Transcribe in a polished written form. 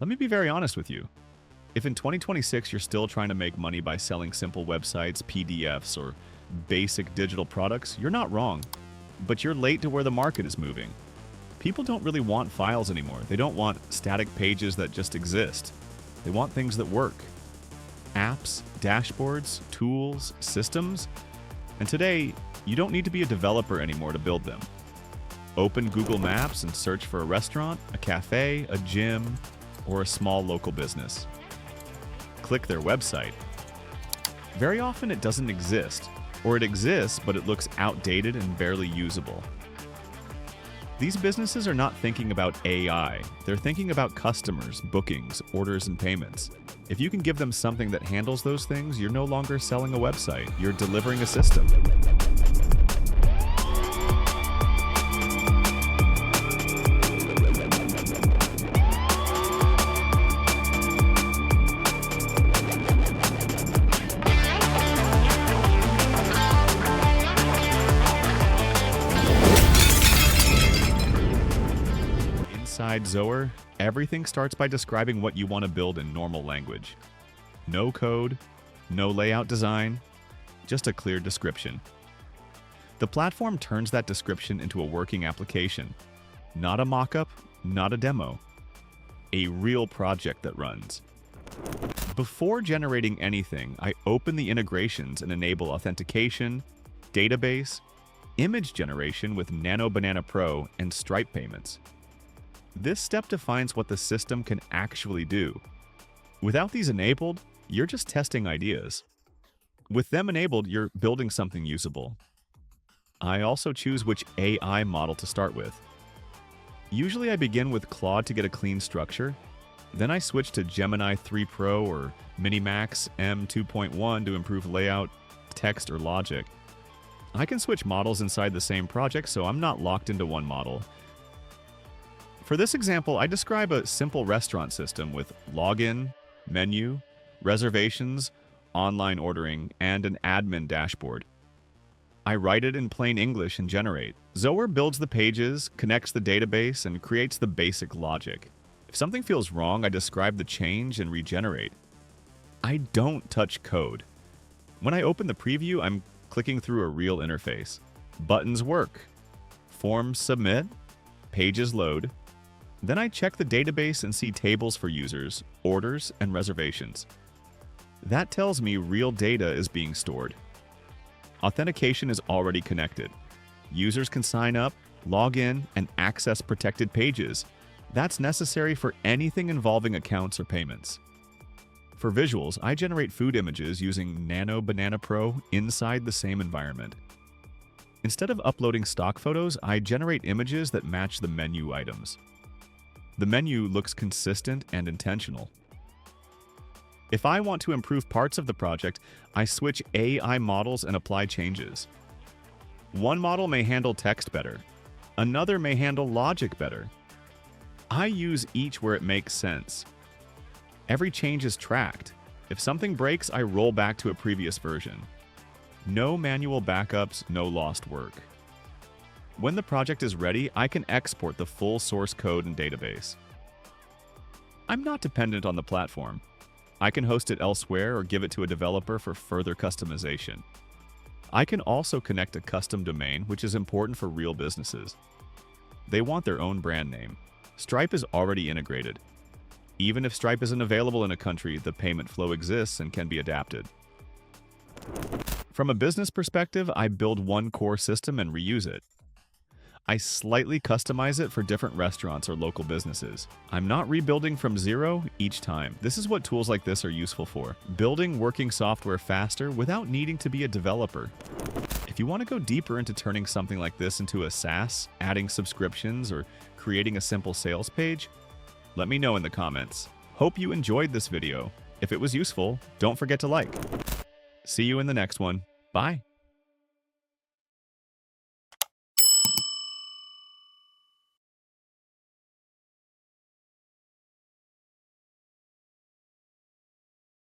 Let me be very honest with you. If in 2026 you're still trying to make money by selling simple websites, PDFs, or basic digital products, you're not wrong. But you're late to where the market is moving. People don't really want files anymore. They don't want static pages that just exist. They want things that work. Apps, dashboards, tools, systems. And today, you don't need to be a developer anymore to build them. Open Google Maps and search for a restaurant, a cafe, a gym, or a small local business. Click their website. Very often it doesn't exist, or it exists but it looks outdated and barely usable. These businesses are not thinking about AI, they're thinking about customers, bookings, orders, and payments. If you can give them something that handles those things, you're no longer selling a website, you're delivering a system. Inside Zoer, everything starts by describing what you want to build in normal language. No code, no layout design, just a clear description. The platform turns that description into a working application. Not a mock-up, not a demo. A real project that runs. Before generating anything, I open the integrations and enable authentication, database, image generation with Nano Banana Pro, and Stripe payments. This step defines what the system can actually do. Without these enabled, you're just testing ideas. With them enabled, you're building something usable. I also choose which AI model to start with. Usually I begin with Claude to get a clean structure, then I switch to Gemini 3.0 or MiniMax M2.1 to improve layout, text, or logic. I can switch models inside the same project, so I'm not locked into one model. For this example, I describe a simple restaurant system with login, menu, reservations, online ordering, and an admin dashboard. I write it in plain English and generate. Zoer builds the pages, connects the database, and creates the basic logic. If something feels wrong, I describe the change and regenerate. I don't touch code. When I open the preview, I'm clicking through a real interface. Buttons work. Forms submit. Pages load. Then I check the database and see tables for users, orders, and reservations. That tells me real data is being stored. Authentication is already connected. Users can sign up, log in, and access protected pages. That's necessary for anything involving accounts or payments. For visuals, I generate food images using Nano Banana Pro inside the same environment. Instead of uploading stock photos, I generate images that match the menu items. The menu looks consistent and intentional. If I want to improve parts of the project, I switch AI models and apply changes. One model may handle text better. Another may handle logic better. I use each where it makes sense. Every change is tracked. If something breaks, I roll back to a previous version. No manual backups, no lost work. When the project is ready, I can export the full source code and database. I'm not dependent on the platform. I can host it elsewhere or give it to a developer for further customization. I can also connect a custom domain, which is important for real businesses. They want their own brand name. Stripe is already integrated. Even if Stripe isn't available in a country, the payment flow exists and can be adapted. From a business perspective, I build one core system and reuse it. I slightly customize it for different restaurants or local businesses. I'm not rebuilding from zero each time. This is what tools like this are useful for. Building working software faster without needing to be a developer. If you want to go deeper into turning something like this into a SaaS, adding subscriptions, or creating a simple sales page, let me know in the comments. Hope you enjoyed this video. If it was useful, don't forget to like. See you in the next one. Bye.